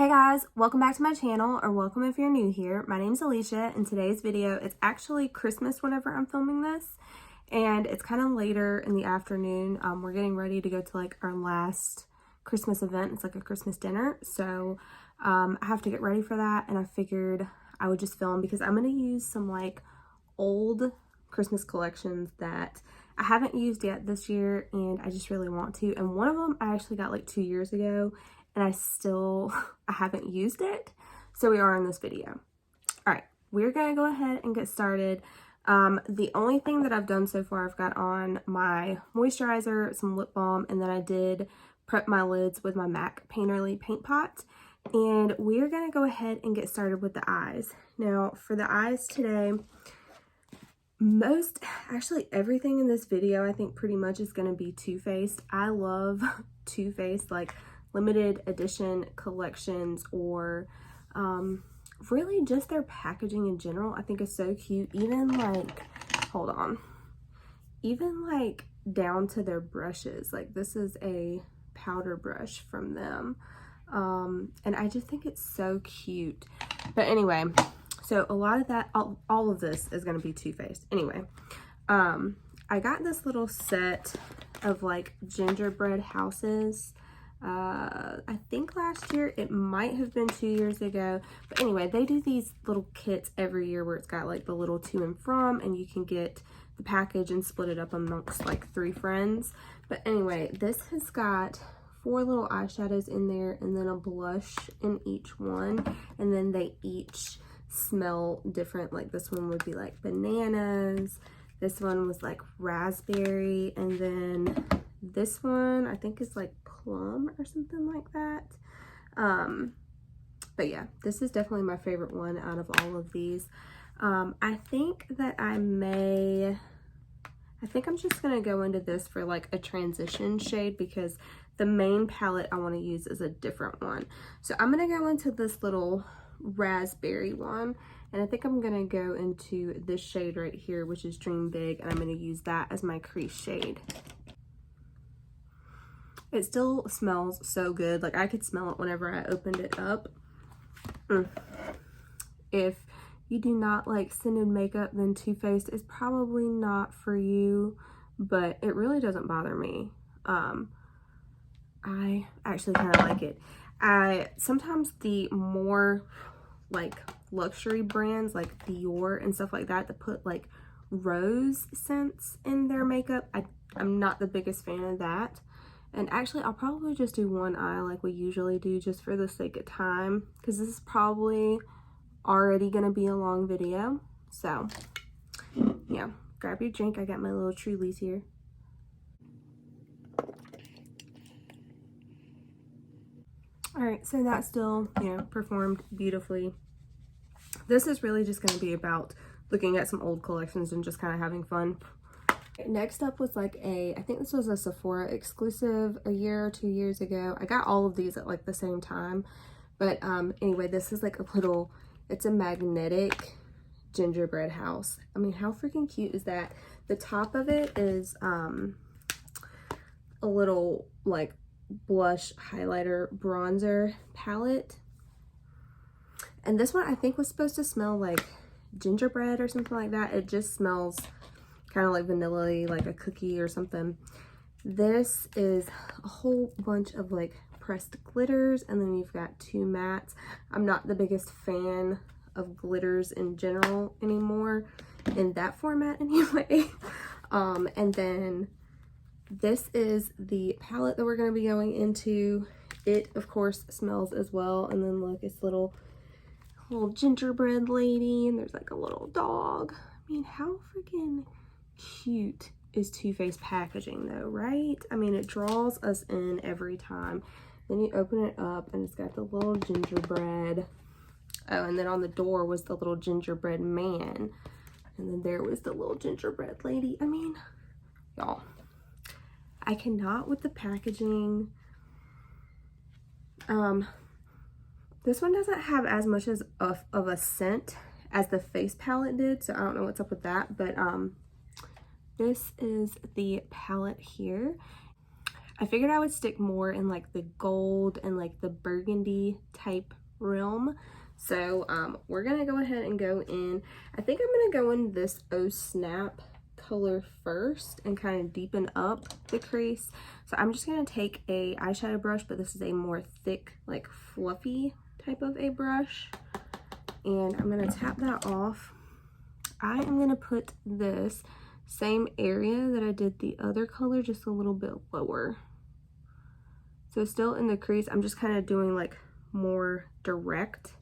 Hey guys, welcome back to my channel, or welcome if you're new here. My name's Elisha. In today's video, it's actually Christmas whenever I'm filming this, and it's kind of later in the afternoon. We're getting ready to go to like our last Christmas event. It's like a Christmas dinner, so I have to get ready for that, and I figured I would just film because I'm going to use some like old Christmas collections that I haven't used yet this year, and I just really want to. And one of them I actually got like 2 years ago, and I haven't used it, so we are in this video. All right, we're gonna go ahead and get started. The only thing that I've done so far, I've got on my moisturizer, some lip balm, and then I did prep my lids with my MAC Painterly paint pot. And we're gonna go ahead and get started with the eyes. Now, for the eyes today, actually everything in this video I think pretty much is gonna be Too Faced. I love Too Faced, like limited edition collections, or really just their packaging in general. I think is so cute. Even like, hold on, even like down to their brushes. Like this is a powder brush from them, and I just think it's so cute. But anyway, so a lot of that, all of this is going to be Too Faced. Anyway, I got this little set of like gingerbread houses. I think last year, it might have been 2 years ago, but anyway, they do these little kits every year where it's got like the little to and from, and you can get the package and split it up amongst like 3 friends. But anyway, this has got 4 little eyeshadows in there, and then a blush in each one, and then they each smell different. Like this one would be like bananas, this one was like raspberry, and then this one I think is like plum or something like that. But yeah, this is definitely my favorite one out of all of these. I think I'm just gonna go into this for like a transition shade, because the main palette I want to use is a different one. So I'm gonna go into this little raspberry one, and I think I'm gonna go into this shade right here, which is Dream Big, and I'm gonna use that as my crease shade. It still smells so good. Like I could smell it whenever I opened it up. If you do not like scented makeup, then Too Faced is probably not for you, but it really doesn't bother me. I actually kind of like it. Sometimes the more like luxury brands like Dior and stuff like that put like rose scents in their makeup, I'm not the biggest fan of that. And actually, I'll probably just do one eye like we usually do, just for the sake of time, because this is probably already going to be a long video. So, yeah, grab your drink. I got my little Trulies here. Alright, so that still, performed beautifully. This is really just going to be about looking at some old collections and just kind of having fun. Next up was like I think this was a Sephora exclusive a year or 2 years ago. I got all of these at like the same time. But anyway, this is like it's a magnetic gingerbread house. I mean, how freaking cute is that? The top of it is a little like blush highlighter bronzer palette. And this one I think was supposed to smell like gingerbread or something like that. It just smells kind of like vanilla-y, like a cookie or something. This is a whole bunch of like pressed glitters, and then you've got 2 mattes. I'm not the biggest fan of glitters in general anymore, in that format anyway. And then this is the palette that we're going to be going into. It of course smells as well. And then look, it's little gingerbread lady, and there's like a little dog. I mean, how freaking cute is Too Faced packaging though, right? I mean, it draws us in every time. Then you open it up, and it's got the little gingerbread. Oh, and then on the door was the little gingerbread man, and then there was the little gingerbread lady. I mean, y'all, I cannot with the packaging. This one doesn't have as much of a scent as the face palette did, so I don't know what's up with that. But this is the palette here. I figured I would stick more in like the gold and like the burgundy type realm. So we're gonna go ahead and go in. I think I'm gonna go in this Oh Snap color first and kind of deepen up the crease. So I'm just gonna take a eyeshadow brush, but this is a more thick, like fluffy type of a brush, and I'm gonna tap that off. I am gonna put this same area that I did the other color, just a little bit lower. So still in the crease, I'm just kind of doing like more direct.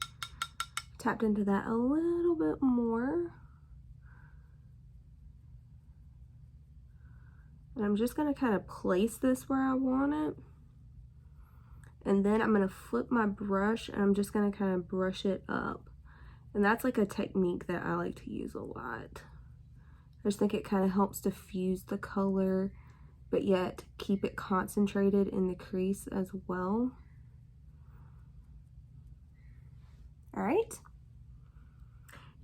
Tapped into that a little bit more. And I'm just gonna kind of place this where I want it. And then I'm gonna flip my brush and I'm just gonna kind of brush it up. And that's like a technique that I like to use a lot. I just think it kind of helps diffuse the color, but yet keep it concentrated in the crease as well. All right.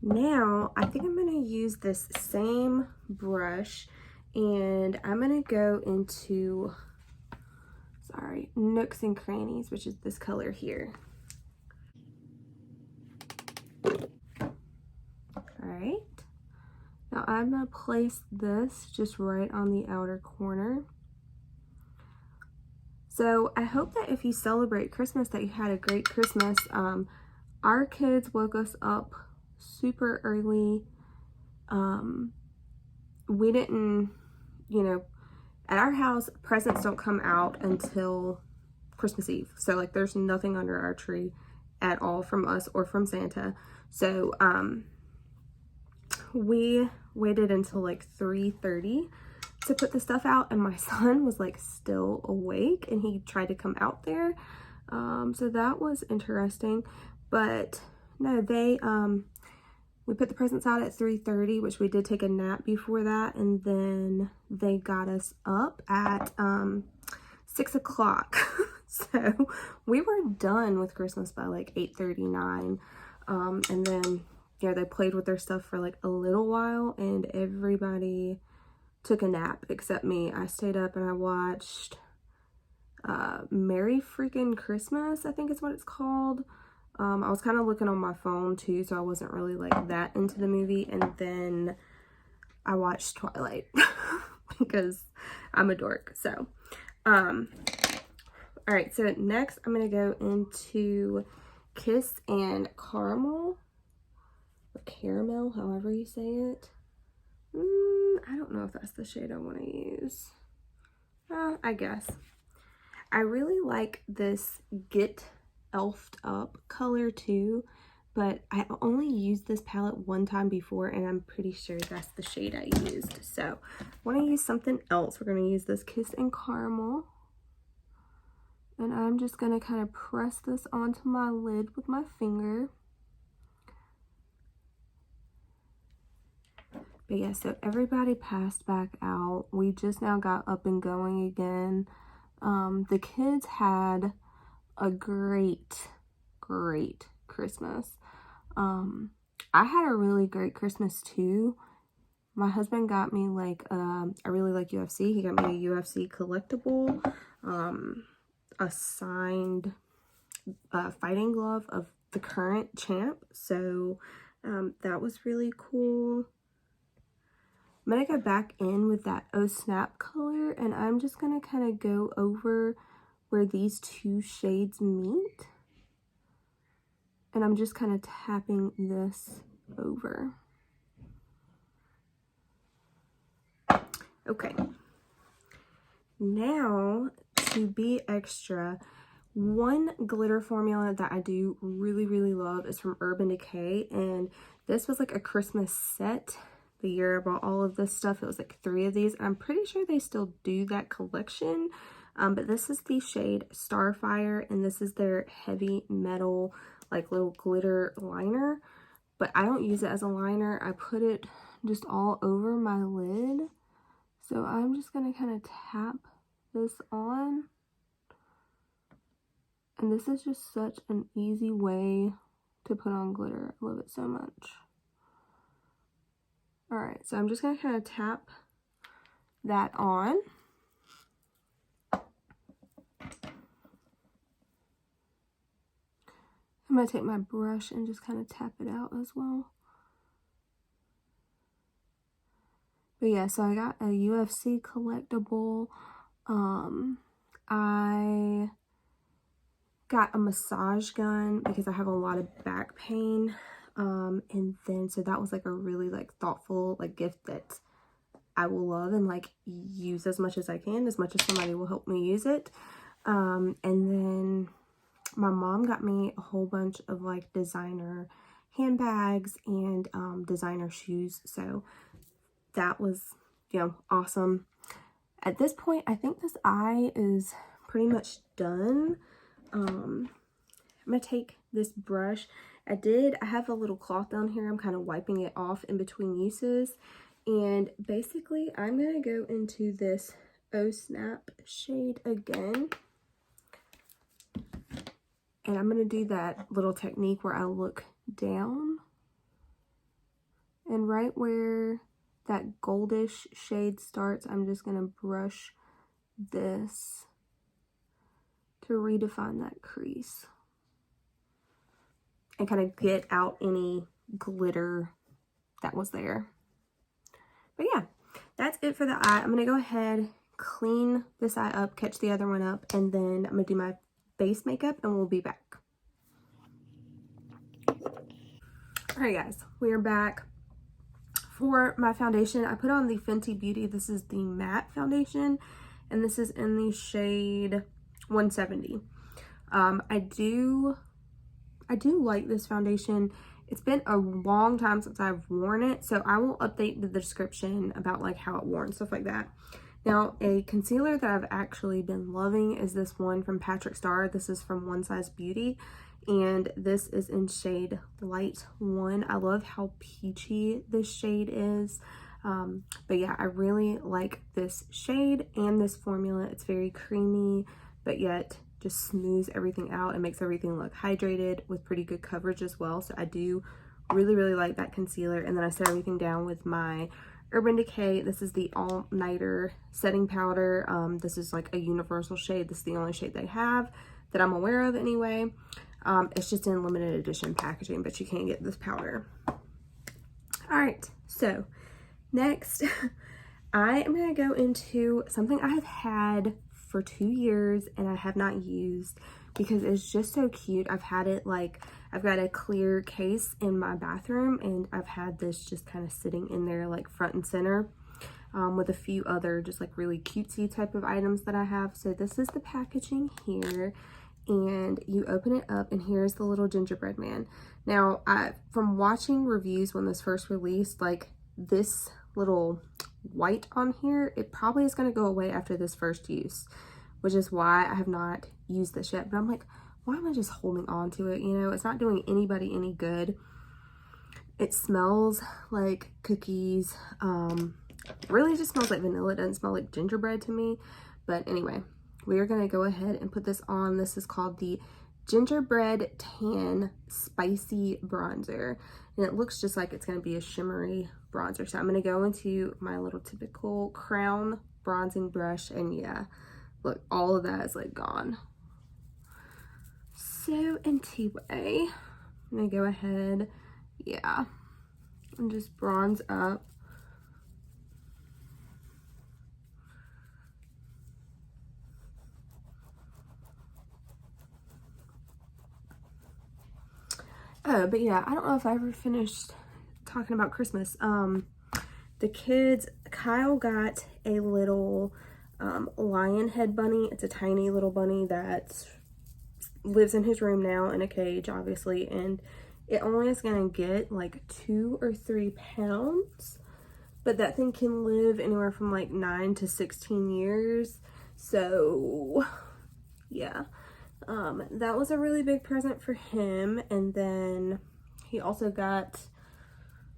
Now, I think I'm gonna use this same brush and I'm gonna go into, Nooks and Crannies, which is this color here. All right. Now I'm gonna place this just right on the outer corner. So I hope that if you celebrate Christmas that you had a great Christmas. Our kids woke us up super early. We didn't, at our house, presents don't come out until Christmas Eve. So like there's nothing under our tree at all from us or from Santa. So we waited until like 3:30 to put the stuff out, and my son was like still awake and he tried to come out there. So that was interesting. But no, we put the presents out at 3:30, which we did take a nap before that, and then they got us up at 6 o'clock. So we were done with Christmas by like 8:39. And then they played with their stuff for like a little while, and everybody took a nap except me. I stayed up and I watched Merry Freaking Christmas, I think is what it's called. I was kind of looking on my phone too, so I wasn't really like that into the movie. And then I watched Twilight because I'm a dork. So, all right. So next I'm going to go into Kiss and Caramel, or Caramel, however you say it. I don't know if that's the shade I want to use. I guess. I really like this Get Elfed Up color too, but I only used this palette one time before and I'm pretty sure that's the shade I used. So I want to use something else. We're going to use this Kiss and Caramel, and I'm just going to kind of press this onto my lid with my finger. But yeah, so everybody passed back out. We just now got up and going again. The kids had a great Christmas. I had a really great Christmas too. My husband got me like, I really like UFC. He got me a UFC collectible, a signed fighting glove of the current champ. So that was really cool. I'm going to go back in with that Oh Snap color, and I'm just going to kind of go over where these two shades meet. And I'm just kind of tapping this over. Okay. Now, to be extra, one glitter formula that I do really love is from Urban Decay, and this was like a Christmas set. The year I bought all of this stuff, it was like 3 of these. I'm pretty sure they still do that collection, but this is the shade Starfire, and this is their heavy metal like little glitter liner, but I don't use it as a liner. I put it just all over my lid. So I'm just gonna kind of tap this on, and this is just such an easy way to put on glitter. I love it so much. All right, so I'm just gonna kind of tap that on. I'm going to take my brush and just kind of tap it out as well. But yeah, so I got a UFC collectible. I got a massage gun because I have a lot of back pain. And then, so that was like a really like thoughtful like gift that I will love and like use as much as I can, as much as somebody will help me use it. And then my mom got me a whole bunch of like designer handbags and designer shoes. So that was, you know, awesome. At this point, I think this eye is pretty much done. I'm gonna take this brush. I have a little cloth down here. I'm kind of wiping it off in between uses. And basically, I'm gonna go into this Oh Snap shade again. And I'm gonna do that little technique where I look down. And right where that goldish shade starts, I'm just gonna brush this to redefine that crease. And kind of get out any glitter that was there. But yeah, that's it for the eye. I'm gonna go ahead, clean this eye up, catch the other one up, and then I'm gonna do my base makeup and we'll be back. All right guys, we are back. For my foundation, I put on the Fenty Beauty. This is the matte foundation, and this is in the shade 170. I do like this foundation. It's been a long time since I've worn it, so I will update the description about like how it wore and stuff like that. Now, a concealer that I've actually been loving is this one from Patrick Starr. This is from One Size Beauty, and this is in shade Light 1. I love how peachy this shade is. But yeah, I really like this shade and this formula. It's very creamy, but yet just smooths everything out and makes everything look hydrated with pretty good coverage as well. So I do really like that concealer. And then I set everything down with my Urban Decay. This is the All Nighter setting powder. This is like a universal shade. This is the only shade they have that I'm aware of anyway. It's just in limited edition packaging, but you can't get this powder. All right, so next I am going to go into something I have had for 2 years and I have not used because it's just so cute. I've had it like, I've got a clear case in my bathroom and I've had this just kind of sitting in there like front and center with a few other just like really cutesy type of items that I have. So this is the packaging here, and you open it up and here's the little gingerbread man. Now, from watching reviews when this first released, like this little white on here, it probably is going to go away after this first use, which is why I have not used this yet. But I'm like, why am I just holding on to it? You know, it's not doing anybody any good. It smells like cookies. Really just smells like vanilla. It doesn't smell like gingerbread to me. But anyway, we are going to go ahead and put this on. This is called the Gingerbread Tan Spicy Bronzer, and it looks just like it's going to be a shimmery bronzer. So I'm going to go into my little typical Crown bronzing brush, and yeah, look, all of that is like gone. So anyway, I'm going to go ahead, yeah, and just bronze up. Oh, but yeah, I don't know if I ever finished talking about Christmas. The kids, Kyle got a little lion head bunny. It's a tiny little bunny that lives in his room now in a cage, obviously, and it only is gonna get like 2 or 3 pounds, but that thing can live anywhere from like 9 to 16 years. So yeah. That was a really big present for him. And then he also got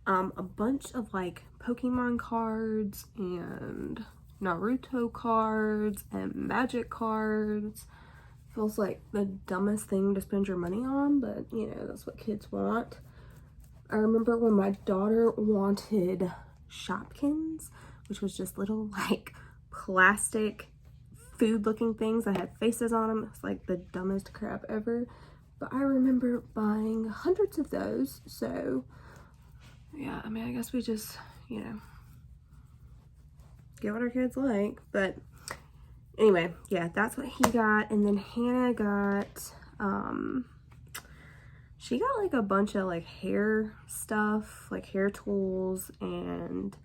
a bunch of like Pokemon cards and Naruto cards and Magic cards. Feels like the dumbest thing to spend your money on, but you know, that's what kids want. I remember when my daughter wanted Shopkins, which was just little like plastic food looking things that had faces on them. It's like the dumbest crap ever, but I remember buying hundreds of those. So yeah, I mean, I guess we just, you know, get what our kids like. But anyway, yeah, that's what he got. And then Hannah got, she got like a bunch of like hair stuff, like hair tools, and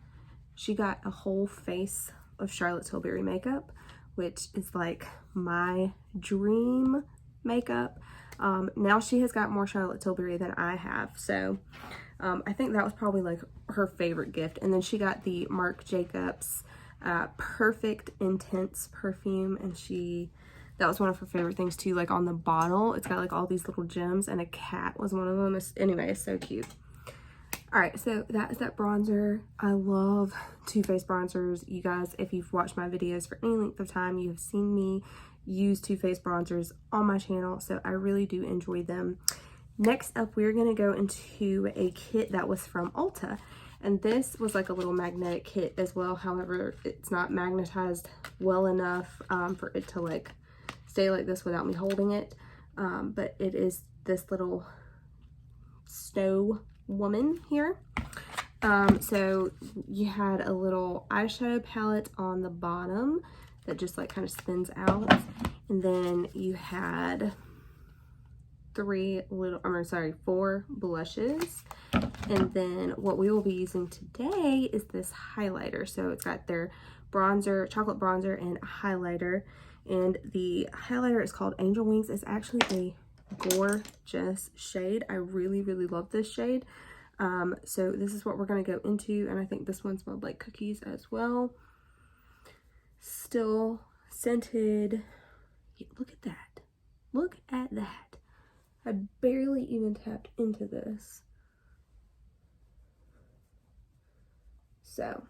she got a whole face of Charlotte Tilbury makeup, which is like my dream makeup. Now she has got more Charlotte Tilbury than I have, so I think that was probably like her favorite gift. And then she got the Marc Jacobs Perfect Intense perfume, and that was one of her favorite things too. Like on the bottle, it's got like all these little gems, and a cat was one of them. Anyway, it's so cute. All right, so that is that bronzer. I love Too Faced bronzers. You guys, if you've watched my videos for any length of time, you have seen me use Too Faced bronzers on my channel, so I really do enjoy them. Next up, we're gonna go into a kit that was from Ulta, and this was like a little magnetic kit as well. However, it's not magnetized well enough for it to like stay like this without me holding it, but it is this little snow woman here. So you had a little eyeshadow palette on the bottom that just like kind of spins out, and then you had four blushes, and then what we will be using today is this highlighter. So it's got their bronzer, chocolate bronzer, and highlighter, and the highlighter is called Angel Wings. It's actually a gorgeous shade. I really love this shade. So this is what we're going to go into, and I think this one smelled like cookies as well. Still scented. Yeah, look at that. Look at that. I barely even tapped into this. So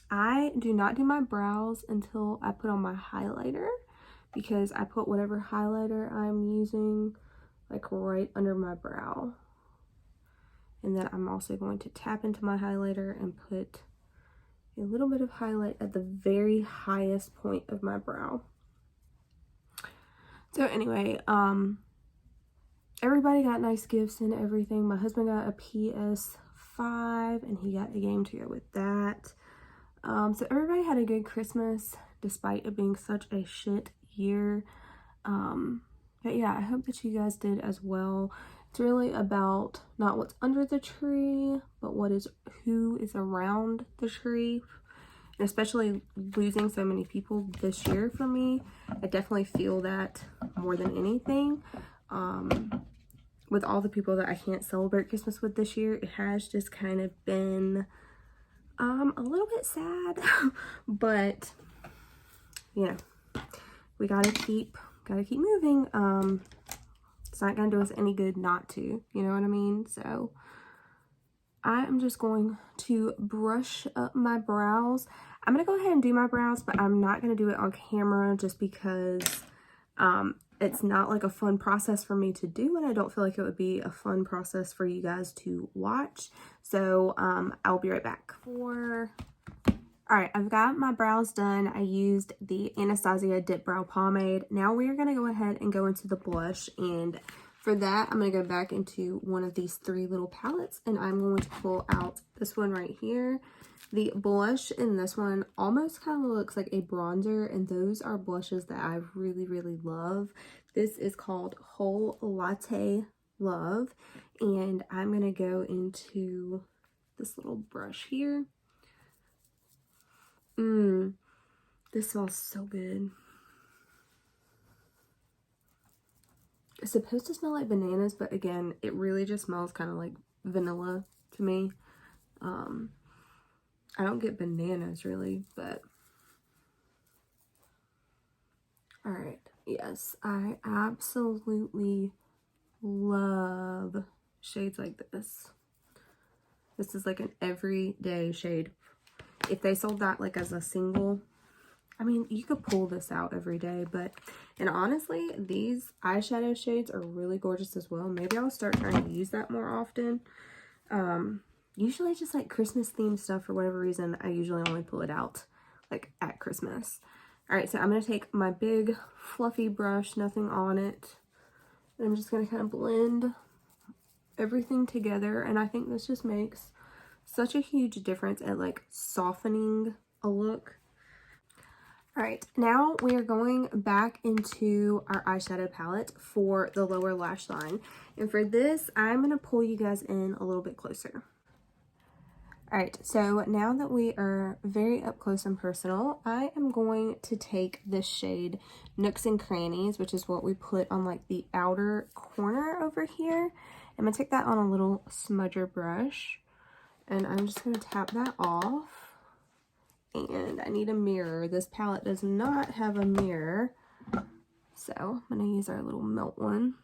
I do not do my brows until I put on my highlighter, because I put whatever highlighter I'm using like right under my brow. And then I'm also going to tap into my highlighter and put a little bit of highlight at the very highest point of my brow. So anyway, everybody got nice gifts and everything. My husband got a PS5 and he got a game to go with that. So everybody had a good Christmas despite it being such a shit year. But yeah, I hope that you guys did as well. It's really about not what's under the tree, but who is around the tree. And especially losing so many people this year for me, I definitely feel that more than anything. With all the people that I can't celebrate Christmas with this year, it has just kind of been a little bit sad. But you know, we gotta keep moving. It's not gonna do us any good not to, you know what I mean? So I am just going to brush up my brows. I'm gonna go ahead and do my brows, but I'm not gonna do it on camera just because it's not like a fun process for me to do, and I don't feel like it would be a fun process for you guys to watch. So I'll be right back. Alright, I've got my brows done. I used the Anastasia Dip Brow Pomade. Now we are going to go ahead and go into the blush, and for that I'm going to go back into one of these three little palettes, and I'm going to pull out this one right here. The blush in this one almost kind of looks like a bronzer, and those are blushes that I really love. This is called Whole Latte Love, and I'm going to go into this little brush here. This smells so good. It's supposed to smell like bananas, but again, it really just smells kind of like vanilla to me. I don't get bananas really, but all right. Yes, I absolutely love shades like this. This is like an everyday shade. If they sold that like as a single, I mean, you could pull this out every day, and honestly, these eyeshadow shades are really gorgeous as well. Maybe I'll start trying to use that more often. Usually just like Christmas themed stuff, for whatever reason, I usually only pull it out like at Christmas. All right, so I'm going to take my big fluffy brush, nothing on it, And I'm just going to kind of blend everything together, and I think this just makes such a huge difference at like softening a look. All right, now we are going back into our eyeshadow palette for the lower lash line, and for this I'm going to pull you guys in a little bit closer. All right, so now that we are very up close and personal, I am going to take this shade Nooks and Crannies, which is what we put on like the outer corner over here. I'm gonna take that on a little smudger brush, and I'm just gonna tap that off. And I need a mirror. This palette does not have a mirror, so I'm gonna use our little melt one.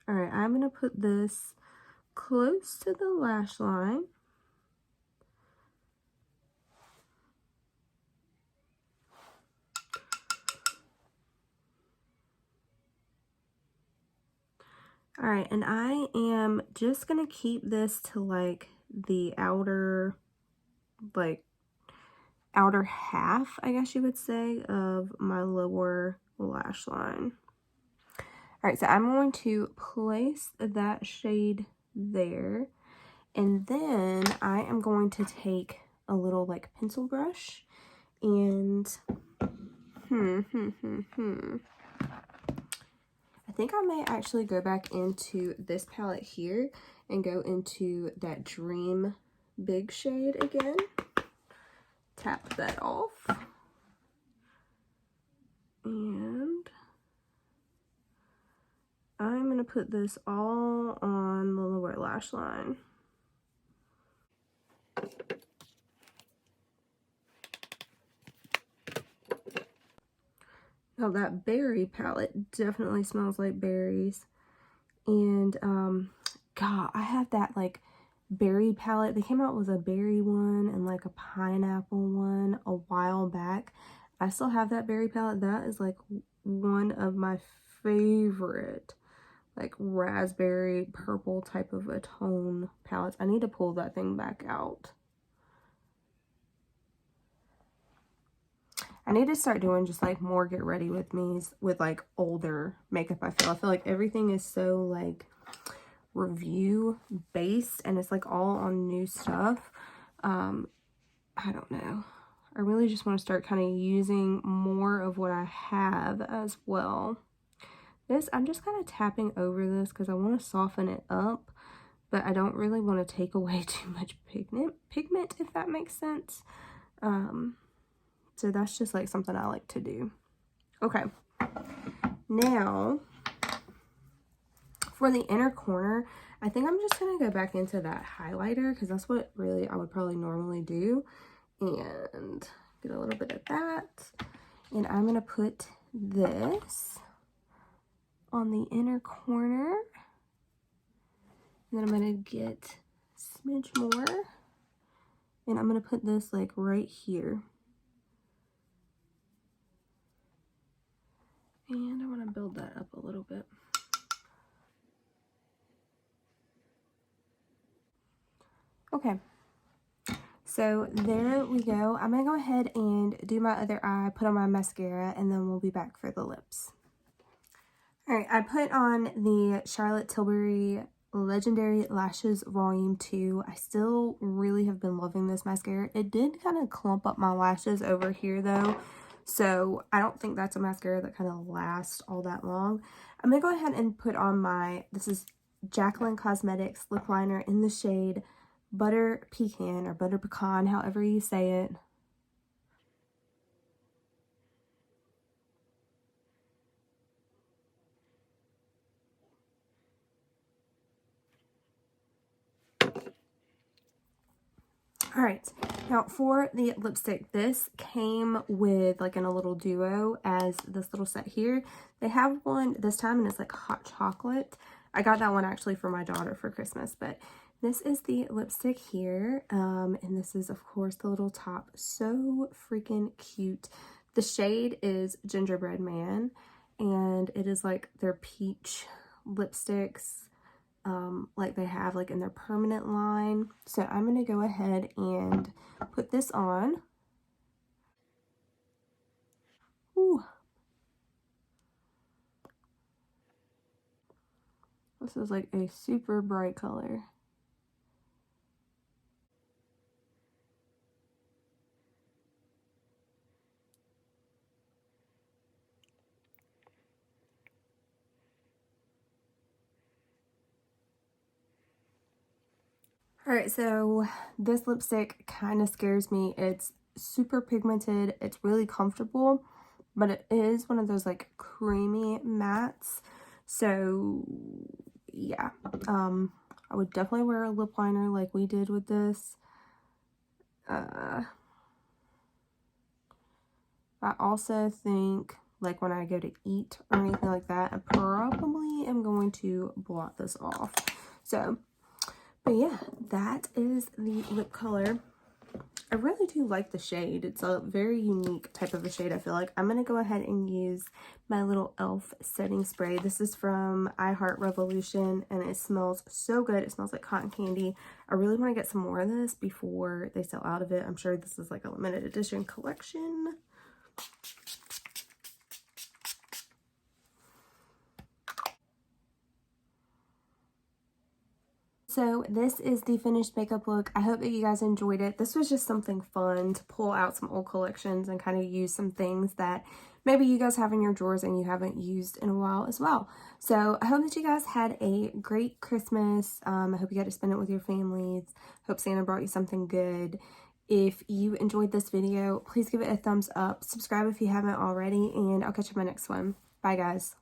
All right, I'm gonna put this close to the lash line. All right, and I am just gonna keep this to like the outer half, I guess you would say, of my lower lash line. All right, so I'm going to place that shade there, and then I am going to take a little like pencil brush and I think I may actually go back into this palette here and go into that Dream Big shade again. Tap that off. And I'm going to put this all on the lower lash line. Now that berry palette definitely smells like berries. And God, I have that like berry palette. They came out with a berry one and like a pineapple one a while back. I still have that berry palette. That is like one of my favorite like raspberry purple type of a tone palettes. I need to pull that thing back out. I need to start doing just like more get ready with me's with like older makeup. I feel like everything is so like review based, and it's like all on new stuff. I don't know. I really just want to start kind of using more of what I have as well. This, I'm just kind of tapping over this because I want to soften it up, but I don't really want to take away too much pigment, if that makes sense. So that's just like something I like to do. Okay, now for the inner corner, I think I'm just gonna go back into that highlighter because that's what really I would probably normally do, and get a little bit of that. And I'm gonna put this on the inner corner, and then I'm gonna get a smidge more, and I'm gonna put this like right here. And I want to build that up a little bit. Okay, so there we go. I'm going to go ahead and do my other eye, put on my mascara, and then we'll be back for the lips. Alright, I put on the Charlotte Tilbury Legendary Lashes Volume 2. I still really have been loving this mascara. It did kind of clump up my lashes over here though, so I don't think that's a mascara that kind of lasts all that long. I'm going to go ahead and put on this is Jacqueline Cosmetics lip liner in the shade Butter Pecan or Butter Pecan, however you say it. All right, now for the lipstick, this came with like in a little duo as this little set here. They have one this time and it's like hot chocolate. I got that one actually for my daughter for Christmas, but this is the lipstick here. And this is of course the little top. So freaking cute. The shade is Gingerbread Man, and it is like their peach lipsticks. Like they have like in their permanent line. So I'm going to go ahead and put this on. Ooh. This is like a super bright color. Alright, so this lipstick kind of scares me. It's super pigmented. It's really comfortable, but it is one of those like creamy mattes. So yeah, I would definitely wear a lip liner like we did with this. I also think like when I go to eat or anything like that, I probably am going to blot this off. So, but yeah, that is the lip color. I really do like the shade. It's a very unique type of a shade, I feel like. I'm going to go ahead and use my little e.l.f. setting spray. This is from I Heart Revolution, and it smells so good. It smells like cotton candy. I really want to get some more of this before they sell out of it. I'm sure this is like a limited edition collection. So this is the finished makeup look. I hope that you guys enjoyed it. This was just something fun to pull out some old collections and kind of use some things that maybe you guys have in your drawers and you haven't used in a while as well. So I hope that you guys had a great Christmas. I hope you got to spend it with your families. Hope Santa brought you something good. If you enjoyed this video, please give it a thumbs up. Subscribe if you haven't already, and I'll catch you in my next one. Bye, guys.